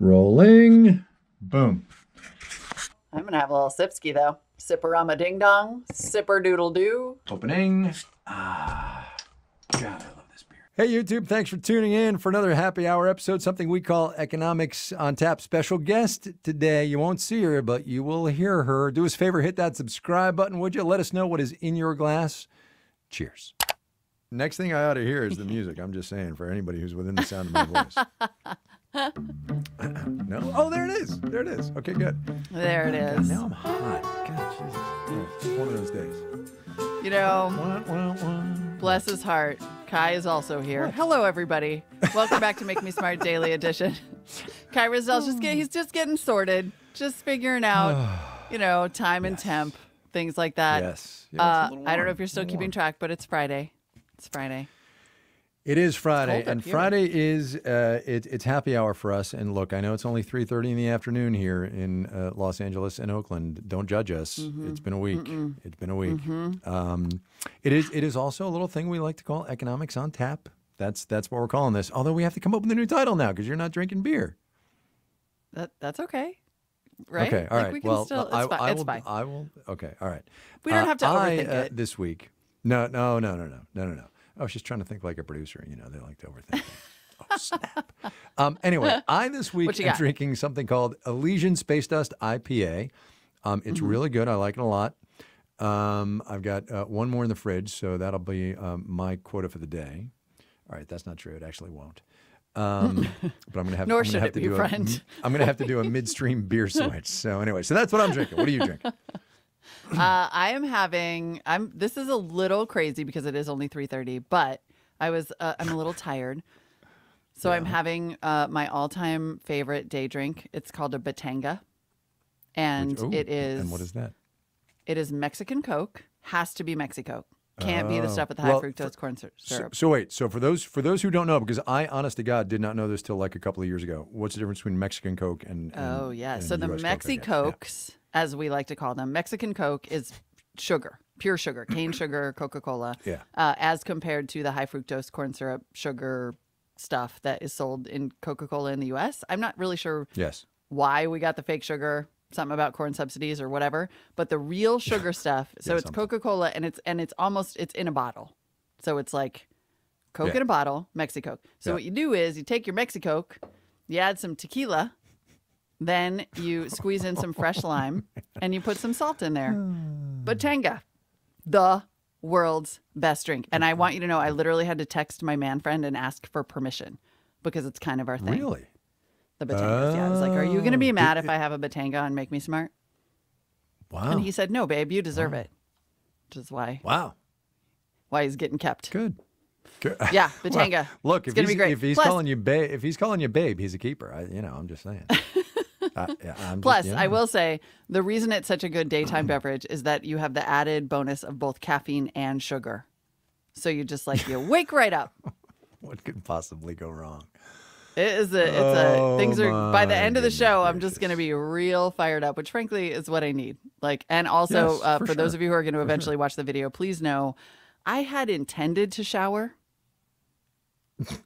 Rolling. Boom. I'm going to have a little sipski, though. Sipperama ding dong. Sipper doodle doo. Opening. God, I love this beer. Hey, YouTube, thanks for tuning in for another happy hour episode, something we call Economics on Tap. Special guest today. You won't see her, but you will hear her. Do us a favor, hit that subscribe button, would you? Let us know what is in your glass. Cheers. Next thing I ought to hear is the music. I'm just saying, for anybody who's within the sound of my voice. No? Oh, there it is. There it is. Okay, good. There it is. Now I'm hot. God, Jesus. It's one of those days. You know, bless his heart. Kai is also here. What? Hello, everybody. Welcome back to Make Me Smart Daily Edition. Kai Rizal's he's just getting sorted, just figuring out, time and temp, things like that. Yes. Yeah, I don't know if you're still keeping track, but it's Friday. It's Friday. It is Friday, It's and Friday is it's happy hour for us. And look, I know it's only 3:30 in the afternoon here in Los Angeles and Oakland. Don't judge us. Mm-hmm. It's been a week. Mm-mm. It's been a week. Mm-hmm. It is also a little thing we like to call Economics on Tap. That's what we're calling this. Although we have to come up with a new title now because you're not drinking beer. That's okay. Right? Okay. All right. We can still, it's fine. I will. Okay. All right. We don't have to overthink it this week. No. I was just trying to think like a producer. They like to overthink. Oh, snap. Anyway, this week am drinking something called Elysian Space Dust IPA. It's really good. I like it a lot. I've got one more in the fridge, so that'll be my quota for the day. All right, that's not true. It actually won't. But I'm going to have. Nor should it be, friend. I'm going to have to do a midstream beer switch. So anyway, that's what I'm drinking. What are you drinking? I am having. This is a little crazy because it is only 3:30, but I'm a little tired, so I'm having my all-time favorite day drink. It's called a Batanga, and it is. And what is that? It is Mexican Coke. Has to be Mexico. Can't be the stuff with the high fructose corn syrup. So wait. So for those who don't know, because I, honest to God, did not know this till like a couple of years ago. What's the difference between Mexican Coke and so the Mexicokes, as we like to call them, Mexican Coke is sugar, pure sugar, cane sugar, Coca-Cola. Yeah. As compared to the high fructose corn syrup sugar stuff that is sold in Coca-Cola in the U.S. I'm not really sure. Yes. Why we got the fake sugar. Something about corn subsidies or whatever, but the real sugar stuff. So it's Coca-Cola, and it's in a bottle. So it's like Coke in a bottle, Mexicoke. So what you do is you take your Mexicoke, you add some tequila, then you squeeze in some fresh lime, and you put some salt in there. Batanga, the world's best drink. And I want you to know, I literally had to text my man friend and ask for permission because it's kind of our thing. Really? The Batangas, I was like, are you going to be mad if I have a Batanga on Make Me Smart? Wow. And he said, no, babe, you deserve it. Which is why. Wow. Why he's getting kept. Good. Yeah, Batanga. Well, look, it's going to be great. If he's calling you babe, he's a keeper. I'm just saying. I will say, the reason it's such a good daytime beverage is that you have the added bonus of both caffeine and sugar. So you just you wake right up. What could possibly go wrong? Things are, by the end of the show, I'm just going to be real fired up, which frankly is what I need. And also for those of you who are going to eventually watch the video, please know I had intended to shower.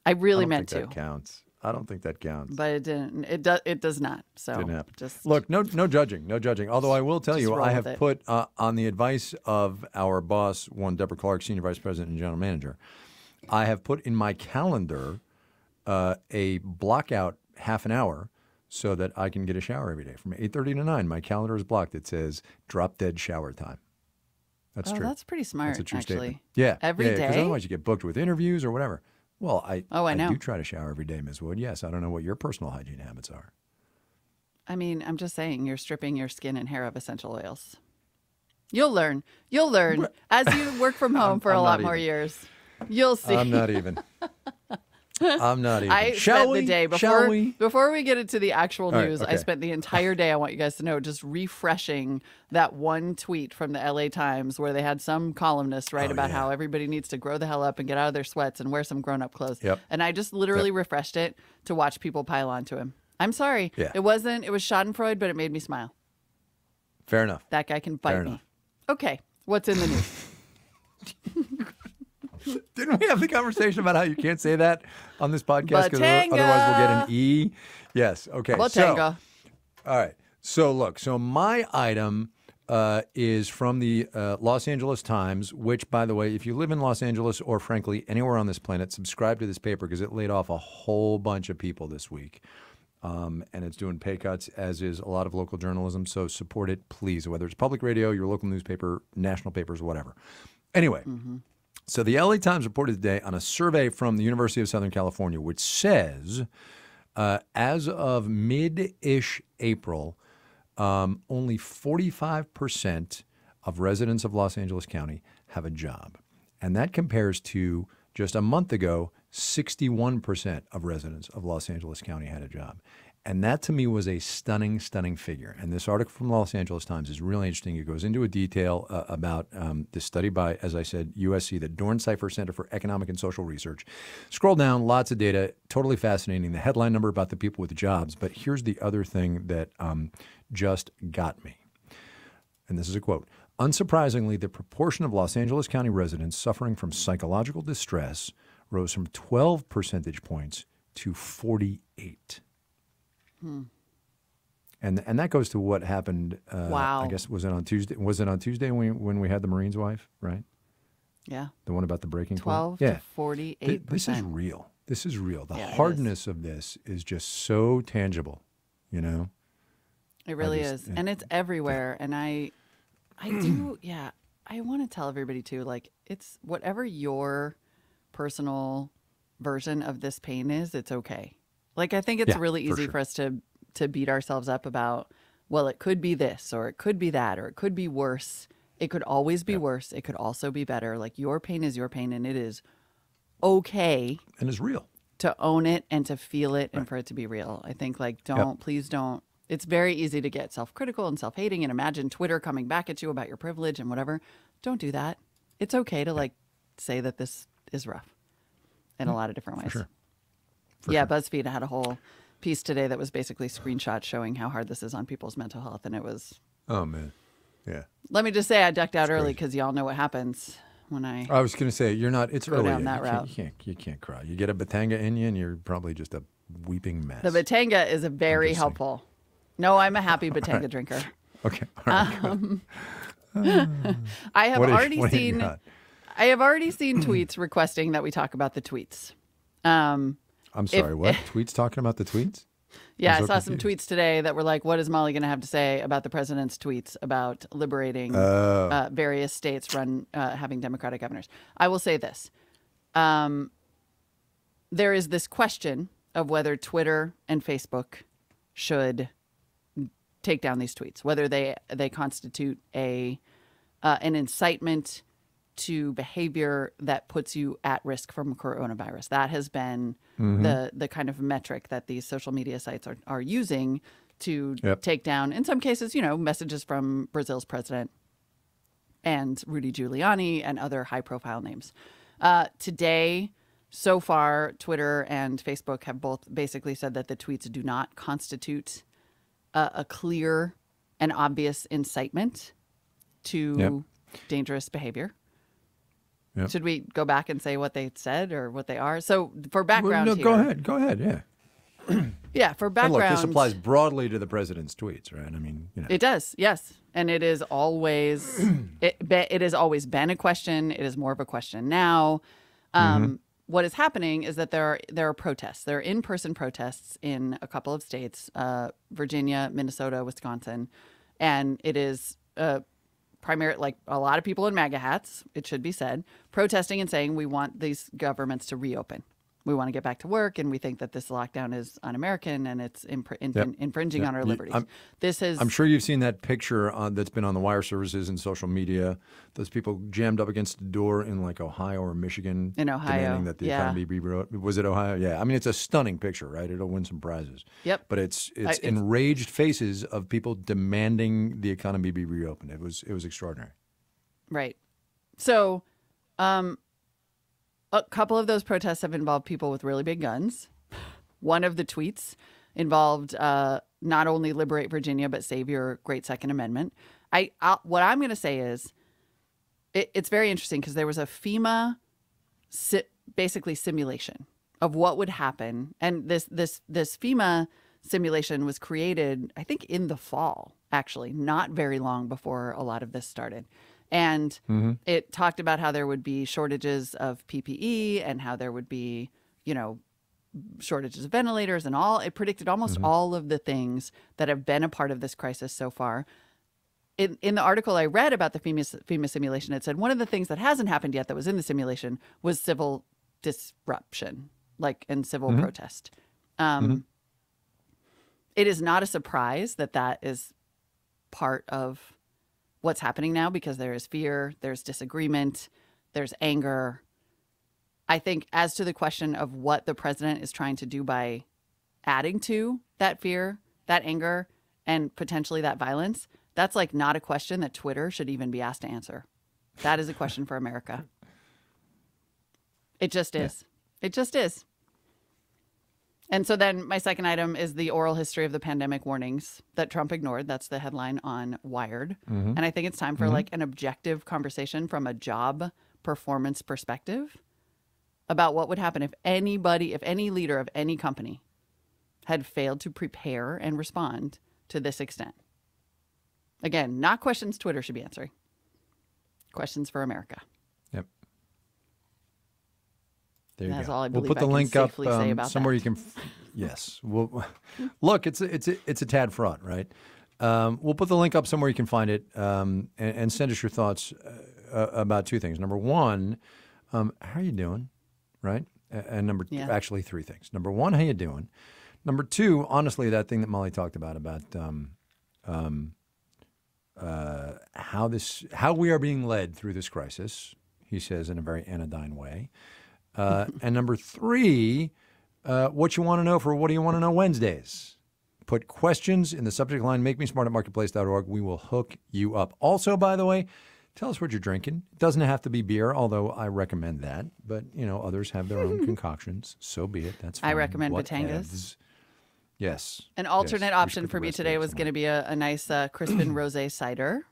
I really meant to. That counts. I don't think that counts. But it didn't. It does not. So didn't happen. Just look, no judging. Although I will tell you, I have put on the advice of our boss, one Deborah Clark, Senior Vice President and General Manager, I have put in my calendar a block out half an hour so that I can get a shower every day from 8:30 to 9. My calendar is blocked. It says drop dead shower time. That's true. That's pretty smart. That's a true actually. Statement. Yeah. Every day? Because otherwise you get booked with interviews or whatever. Well, I know. do try to shower every day, Ms. Wood. Yes. I don't know what your personal hygiene habits are. I mean, I'm just saying you're stripping your skin and hair of essential oils. You'll learn. As you work from home for a lot more years. You'll see. I'm not even. I spent the day before we get into the actual news. I spent the entire day, I want you guys to know, just refreshing that one tweet from the LA Times where they had some columnist write about how everybody needs to grow the hell up and get out of their sweats and wear some grown-up clothes. Yep. And I just literally refreshed it to watch people pile onto him. I'm sorry. Yeah. It was Schadenfreude, but it made me smile. Fair enough. That guy can bite me. Okay. What's in the news? Didn't we have the conversation about how you can't say that on this podcast because Batanga. otherwise we'll get an E? Yes. Okay. Batanga. All right. So look, my item is from the Los Angeles Times, which, by the way, if you live in Los Angeles or frankly anywhere on this planet, subscribe to this paper because it laid off a whole bunch of people this week. And it's doing pay cuts, as is a lot of local journalism. So support it, please, whether it's public radio, your local newspaper, national papers, whatever. Anyway, so the LA Times reported today on a survey from the University of Southern California, which says as of mid-ish April, only 45% of residents of Los Angeles County have a job. And that compares to just a month ago, 61% of residents of Los Angeles County had a job. And that to me was a stunning, stunning figure. And this article from Los Angeles Times is really interesting. It goes into a detail about this study by, as I said, USC, the Dornsifer Center for Economic and Social Research. Scroll down, lots of data, totally fascinating. The headline number about the people with jobs. But here's the other thing that just got me. And this is a quote. Unsurprisingly, the proportion of Los Angeles County residents suffering from psychological distress rose from 12 percentage points to 48. And that goes to what happened. Wow. I guess was it on Tuesday? Was it on Tuesday when we had the Marine's wife? Right. Yeah. The one about the breaking 12 point? to 48%. This is real. This is real. The Yeah, hardness of this is just so tangible. You know. It really is. And it's everywhere. And I do, yeah, I want to tell everybody too, like, it's whatever your personal version of this pain is, it's okay. Like, I think it's really easy for us to beat ourselves up about, well, it could be this, or it could be that, or it could be worse. It could always be worse. It could also be better. Like, your pain is your pain, and it is okay. And it's real. To own it and to feel it and for it to be real. I think, like, please don't. It's very easy to get self-critical and self-hating and imagine Twitter coming back at you about your privilege and whatever. Don't do that. It's okay to, like, say that this is rough in a lot of different ways. For sure. BuzzFeed had a whole piece today that was basically screenshots showing how hard this is on people's mental health. And it was... Oh, man. Yeah. Let me just say I ducked out early because y'all know what happens when I was going to say, you're not... It's go early. down that route. You can't cry. You get a Batanga in you and you're probably just a weeping mess. The Batanga is a very helpful... No, I'm a happy Batanga drinker. Okay. All right, I have already what do you seen... got? I have already seen tweets requesting that we talk about the tweets. I'm sorry, what? Tweets talking about the tweets? Yeah, I saw some tweets today that were like, what is Molly going to have to say about the president's tweets about liberating various states having Democratic governors? I will say this. There is this question of whether Twitter and Facebook should take down these tweets, whether they constitute an incitement to behavior that puts you at risk from coronavirus. That has been the kind of metric that these social media sites are using to take down, in some cases, messages from Brazil's president and Rudy Giuliani and other high-profile names. Today, so far, Twitter and Facebook have both basically said that the tweets do not constitute a clear and obvious incitement to dangerous behavior. Yep. Should we go back and say what they said or what they are? So for background Go ahead, yeah. Yeah, for background. And look, this applies broadly to the president's tweets, right? I mean, It does, yes. And it is always, it has always been a question. It is more of a question now. What is happening is that there are protests. There are in-person protests in a couple of states, Virginia, Minnesota, Wisconsin. And it is primarily, like a lot of people in MAGA hats, it should be said, protesting and saying we want these governments to reopen. We want to get back to work, and we think that this lockdown is un-American and it's infringing on our liberties. I'm sure you've seen that picture that's been on the wire services and social media. Those people jammed up against the door in like Ohio or Michigan. In Ohio, demanding that the economy be reopened. Was it Ohio? Yeah. I mean, it's a stunning picture, right? It'll win some prizes. Yep. But it's enraged faces of people demanding the economy be reopened. It was extraordinary. Right. So, a couple of those protests have involved people with really big guns. One of the tweets involved not only liberate Virginia, but save your great Second Amendment. What I'm going to say is it's very interesting because there was a FEMA basically simulation of what would happen. And this FEMA simulation was created, I think, in the fall, actually, not very long before a lot of this started. And it talked about how there would be shortages of PPE and how there would be, shortages of ventilators and all. It predicted almost all of the things that have been a part of this crisis so far. In the article I read about the FEMA simulation, it said one of the things that hasn't happened yet that was in the simulation was civil disruption, and civil protest. It is not a surprise that that is part of what's happening now, because there is fear, there's disagreement, there's anger. I think as to the question of what the president is trying to do by adding to that fear, that anger, and potentially that violence, that's not a question that Twitter should even be asked to answer. That is a question for America. It just is. Yeah. It just is. And so then my second item is the oral history of the pandemic warnings that Trump ignored. That's the headline on Wired. And I think it's time for an objective conversation from a job performance perspective about what would happen if any leader of any company had failed to prepare and respond to this extent. Again, not questions Twitter should be answering. Questions for America. Yep. There you That's go. all I believe we'll put the link up say about somewhere that. you can. Yes. Look, it's a tad fraught, right? We'll put the link up somewhere you can find it, and send us your thoughts about two things. Number one, how are you doing? Right? And actually three things. Number one, how you doing? Number two, honestly, that thing that Molly talked about how we are being led through this crisis, he says in a very anodyne way. And number three, what you want to know for What Do You Want to Know Wednesdays. Put questions in the subject line, makemesmart@marketplace.org. We will hook you up. Also, by the way, tell us what you're drinking. It doesn't have to be beer, although I recommend that. But, others have their own concoctions. So be it. That's fine. I recommend Batangas. Yes. An alternate option for me today was going to be a nice Crispin Rosé cider.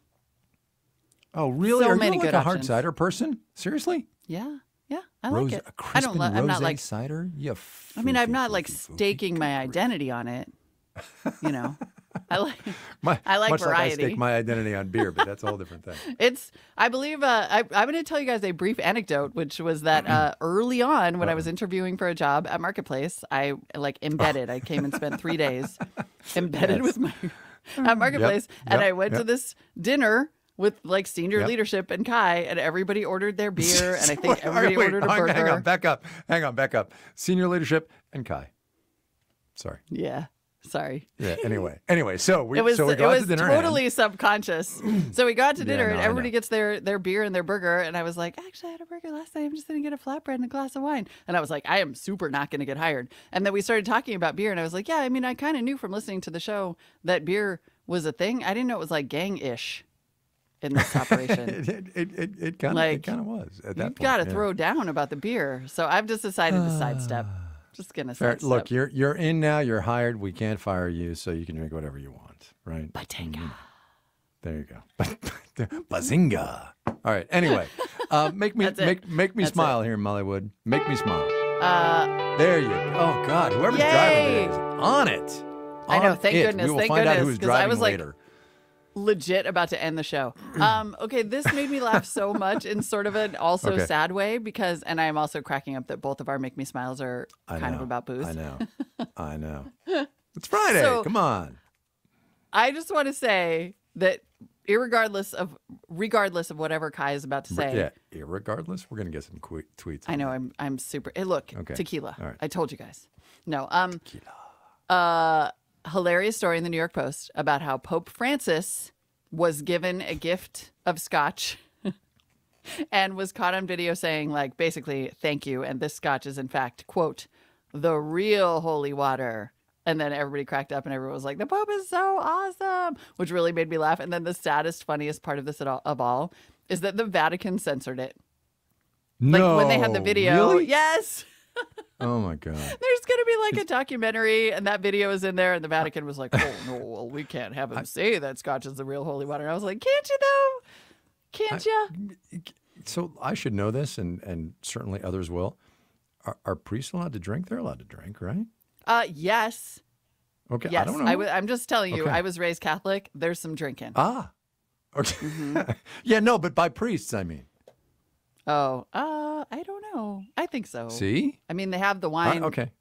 Oh, really? So Are many you good a hard options. cider person? Seriously? Yeah, I like it. A Crispin I'm not Rosé cider? I'm not staking my identity on it. I like much variety. Like I stake my identity on beer, but that's a whole different thing. I believe I'm going to tell you guys a brief anecdote, which was that early on when I was interviewing for a job at Marketplace, I embedded. I came and spent 3 days embedded with my at Marketplace, and I went to this dinner with senior leadership and Kai, and everybody ordered their beer, and I think everybody ordered a burger. Hang on, back up. Senior leadership and Kai. Sorry. Yeah. Sorry. Yeah. Anyway, so we it was to dinner. Totally subconscious. So we got to dinner, and everybody gets their beer and their burger, and I was like, actually, I had a burger last night. I'm just going to get a flatbread and a glass of wine. And I was like, I am super not going to get hired. And then we started talking about beer, and I was like, yeah, I kind of knew from listening to the show that beer was a thing. I didn't know it was gang-ish in this operation. it kind of was at that point. You've got to throw down about the beer. So I've just decided to sidestep. Just gonna sidestep. Look, you're in now. You're hired. We can't fire you, so you can drink whatever you want, right? Batanga. There you go. Bazinga. All right. Anyway, make me smile here in Mollywood. Make me smile. There you go. Oh God, whoever's driving today is on it. I know. Thank goodness. We will find out who's driving I was later. Legit about to end the show. Okay, this made me laugh so much in sort of an also sad way and I am also cracking up that both of our Make Me Smiles are kind of about booze. I know. It's Friday. So, come on. I just want to say that regardless of whatever Kai is about to say. Yeah, irregardless, we're gonna get some tweets. I know. I'm super. Hey, look, tequila. All right. I told you guys. No. Tequila. Hilarious story in the New York Post about how Pope Francis was given a gift of scotch and was caught on video saying, basically, thank you. And this scotch is, in fact, quote, the real holy water. And then everybody cracked up and everyone was like, the Pope is so awesome, which really made me laugh. And then the saddest, funniest part of this of all is that the Vatican censored it. No, when they had the video. Really? Yes. Oh my God. There's going to be a documentary and that video is in there and the Vatican was like, oh no, well, we can't have him say that scotch is the real holy water. And I was like, can't you though? Can't you? So I should know this, and certainly others will. Are priests allowed to drink? They're allowed to drink, right? Yes. Okay, Yes. I don't know. I'm just telling you, Okay. I was raised Catholic. There's some drinking. Ah, okay. Mm-hmm. Yeah, no, but by priests, I mean. Oh, I don't know. I think so. See? I mean, they have the wine. Okay.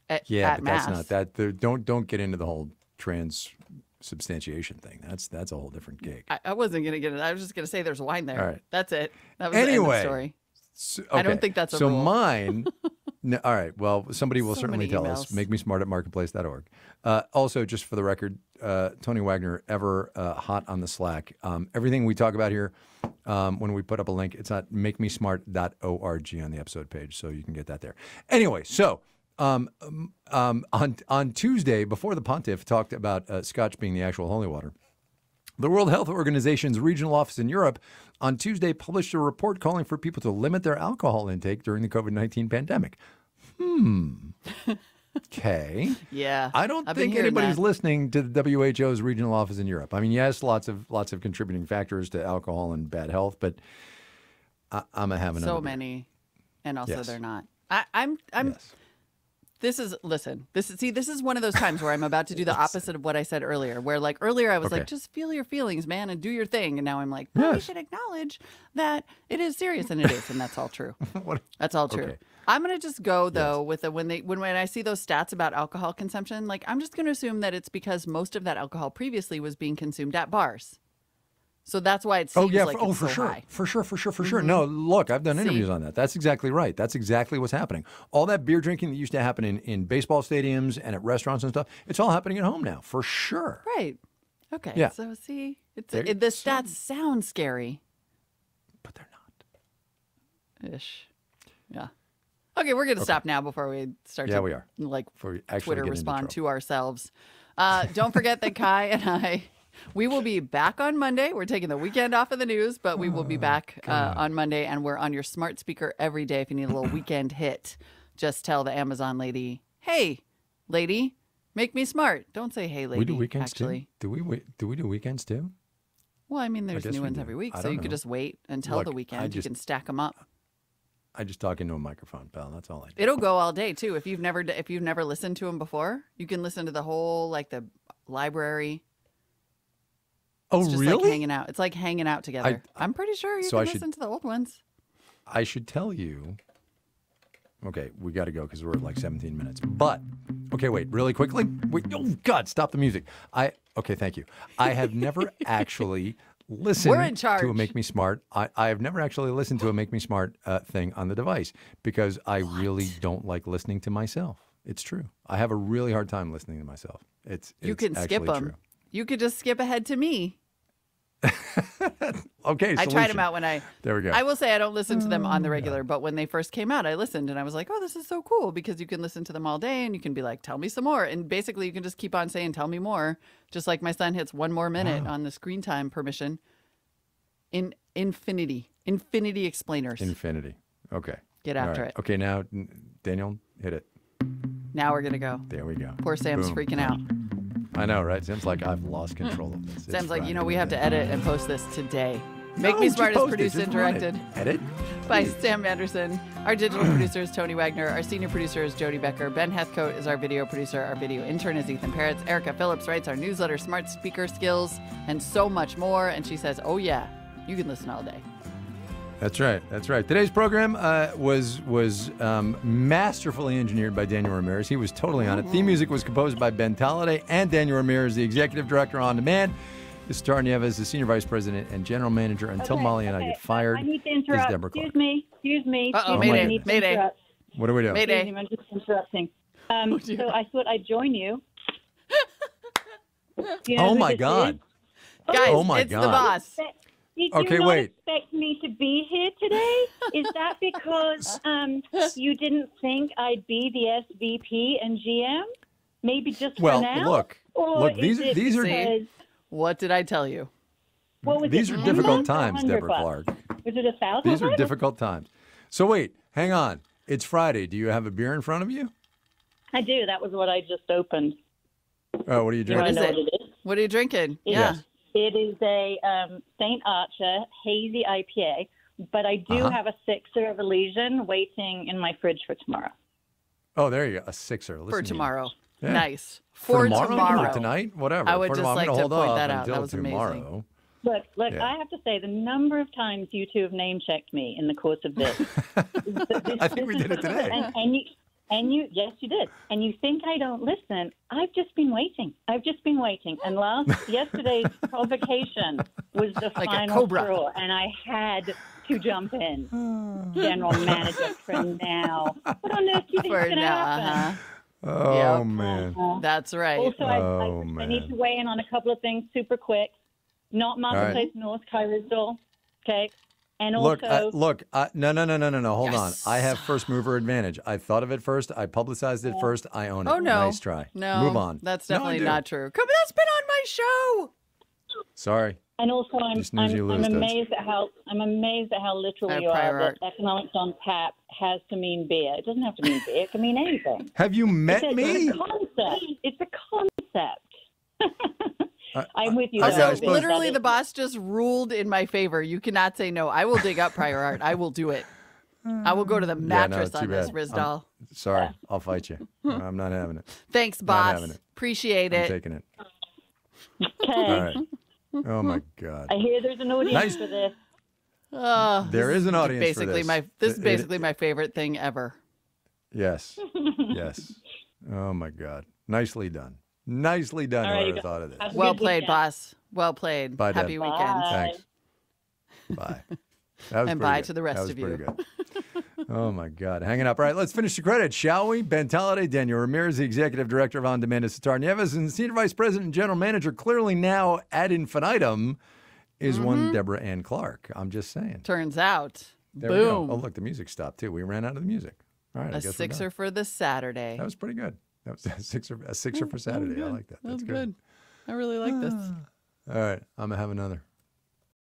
At But Mass. that's not that. Don't get into the whole transubstantiation thing. That's a whole different gig. I wasn't gonna get it. I was just gonna say there's wine there. All right. That's it. That was the end of the Anyway. story. So, I don't okay. think that's a so rule. mine. No, all right. Well, somebody will So certainly many tell us. emails. Make me smart at marketplace.org. Also, just for the record, Tony Wagner, ever hot on the Slack. Everything we talk about here, when we put up a link, it's at makemesmart.org on the episode page, so you can get that there. Anyway, so on Tuesday, before the pontiff talked about Scotch being the actual holy water, the World Health Organization's regional office in Europe on Tuesday published a report calling for people to limit their alcohol intake during the COVID-19 pandemic. Okay. Yeah. I don't I've been think hearing anybody's that. listening to the WHO's regional office in Europe. I mean, yes, lots of contributing factors to alcohol and bad health, but I'm gonna have another. So beer. many, and also Yes. they're not. I'm. Yes. This is this is one of those times where I'm about to do the opposite of what I said earlier. Where like earlier I was Okay. like, just feel your feelings, man, and do your thing. And now I'm like, no, we Yes. should acknowledge that it is serious, and it is, and that's all true. What? That's all true. Okay. I'm gonna just go though with the when I see those stats about alcohol consumption, like I'm just gonna assume that it's because most of that alcohol previously was being consumed at bars. So that's why it seems Oh yeah, like for it's so sure, high. for sure. No, look, I've done See? interviews on that. That's exactly right. That's exactly what's happening. All that beer drinking that used to happen in baseball stadiums and at restaurants and stuff, it's all happening at home now, for sure. Right. Okay. Yeah. So see, There- the stats sound scary. But they're not. Ish. Yeah. Okay, we're gonna stop now before we start. Yeah, to, we are. Like Before we actually Twitter get into respond trouble. to ourselves. Don't forget that Kai and I, we will be back on Monday. We're taking the weekend off of the news, but we will be back on Monday, and we're on your smart speaker every day. If you need a little weekend hit, just tell the Amazon lady, "Hey, lady, make me smart." Don't say "Hey, lady." We do weekends actually. too. Do we do weekends too? Well, I mean, there's guess new we ones do. every week, I so don't you could know. just wait until Look, the I weekend. You just- can stack them up. I just talk into a microphone, pal. That's all I do. It'll go all day too. If you've never listened to them before, you can listen to the whole like the library. Oh, It's just really? like hanging out. It's like hanging out together. I'm pretty sure you So can I should- listen to the old ones. I should tell you. Okay, we got to go because we're at like 17 minutes. But okay, wait, really quickly. Wait, oh God, stop the music. Okay, thank you. I have never actually listened We're in charge. to a Make Me Smart. I have never actually listened to a Make Me Smart thing on the device because I really don't like listening to myself. It's true. I have a really hard time listening to myself. You can skip actually them. true. You could just skip ahead to me. Okay, I tried solution. them out when I. There we go. I will say I don't listen to them on the regular, but when they first came out, I listened and I was like, "Oh, this is so cool!" Because you can listen to them all day and you can be like, "Tell me some more," and basically you can just keep on saying, "Tell me more." Just like my son hits 1 more minute on the screen time permission. In infinity explainers. Infinity. Okay. Get All after right. it. Okay, now Daniel, hit it. Now we're gonna go. There we go. Poor Sam's Boom. freaking out. I know, right? Seems like I've lost control of this. It's Sam's like, Friday. we have to edit and post this today. Make No, Me just Smart is post it, produced just and run it. directed Edit? by Sam Anderson. Our digital producer is Tony Wagner. Our senior producer is Jody Becker. Ben Heathcote is our video producer. Our video intern is Ethan Peretz. Erica Phillips writes our newsletter, Smart Speaker Skills, and so much more. And she says, oh, yeah, you can listen all day. That's right. That's right. Today's program was masterfully engineered by Daniel Ramirez. He was totally on it. Theme music was composed by Ben Talladay and Daniel Ramirez, the executive director on demand. This is Tara Nieves, the senior vice president and general manager. Until Molly and I get fired, I need to is interrupt. Deborah Clark. Excuse me. Uh-oh, Oh, Mayday, my I need to Mayday. interrupt. What are we doing? Mayday. Excuse me, I'm just interrupting. So I thought I'd join you. Do you know Oh who my this God. is? Guys, Oh my it's the God. boss. Did Okay, you not wait. expect me to be here today? Is that because you didn't think I'd be the SVP and GM? Maybe just Well, for now? look, Or these is it are because, What did I tell you? what was these it, are 10 difficult bucks or times, 100 Deborah bucks? Clark. Was it 1,000? These are difficult times. So wait, hang on. It's Friday. Do you have a beer in front of you? I do. That was what I just opened. Oh, what are you Do you want drinking? to is know it? what it is? What are you drinking? It- Yeah. Yes. It is a St. Archer Hazy IPA, but I do have a sixer of Elysian waiting in my fridge for tomorrow. Oh, there you go. A sixer. Listen For to you. tomorrow. Yeah. Nice. For For tomorrow. For tonight? Whatever. I would For just tomorrow. like I'm to gonna hold point off that out. until That was tomorrow. amazing. Look, Yeah. I have to say, the number of times you two have name-checked me in the course of this. I think we did it today. Yes, you did. And you think I don't listen. I've just been waiting. And yesterday's provocation was the Like a final cobra. straw, and I had to jump in. General manager for now. What on earth do you think is For going to now, happen? Oh, Yep. man. That's right. Also, Oh, I man. need to weigh in on a couple of things super quick. Not Marketplace North, Kyrosdal. Okay. And Look, also, no. Hold Yes. on. I have first mover advantage. I thought of it first. I publicized it first. I own it. Oh, no. Nice try. No. Move on. That's No, I definitely do. not true. Come on, that's been on my show. Sorry. and also, I'm snooze, you lose, amazed at how literal I you are. prior art. That economics on tap has to mean beer. It doesn't have to mean beer. It can mean anything. Have you met It's me? a concept. It's a concept. I'm with you. I Also, suppose- literally, the boss just ruled in my favor. You cannot say no. I will dig up prior art. I will do it. I will go to the mattress too on this, bad. Rizdal. Sorry. I'll fight you. I'm not having it. Thanks, Not boss. having it. Appreciate I'm it. taking it. Okay. All right. Oh, my God. I hear there's an audience Nice. for this. There is an audience for Basically, this. this is basically my favorite thing ever. Yes. Yes. Oh, my God. Nicely done. Nicely done. All right, Whoever you thought of this. have a Well good played, weekend. boss. Well played. Bye, Deb. Happy weekend. Bye. Thanks. Bye. That was And pretty bye good. to the rest That was of pretty you. good. Oh, my God. Hanging up. All right, let's finish the credits, shall we? Ben Talladay, Daniel Ramirez, the Executive Director of On Demand is Sitar Nieves, and Senior Vice President and General Manager, clearly now ad infinitum, is one Deborah Ann Clark. I'm just saying. Turns out, There we go. boom. Oh, look, the music stopped, too. We ran out of the music. All right, I A guess we're sixer done. for the Saturday. That was pretty good. That was a sixer for Saturday. I like that. That was That's good. I really like this. All right, I'm going to have another.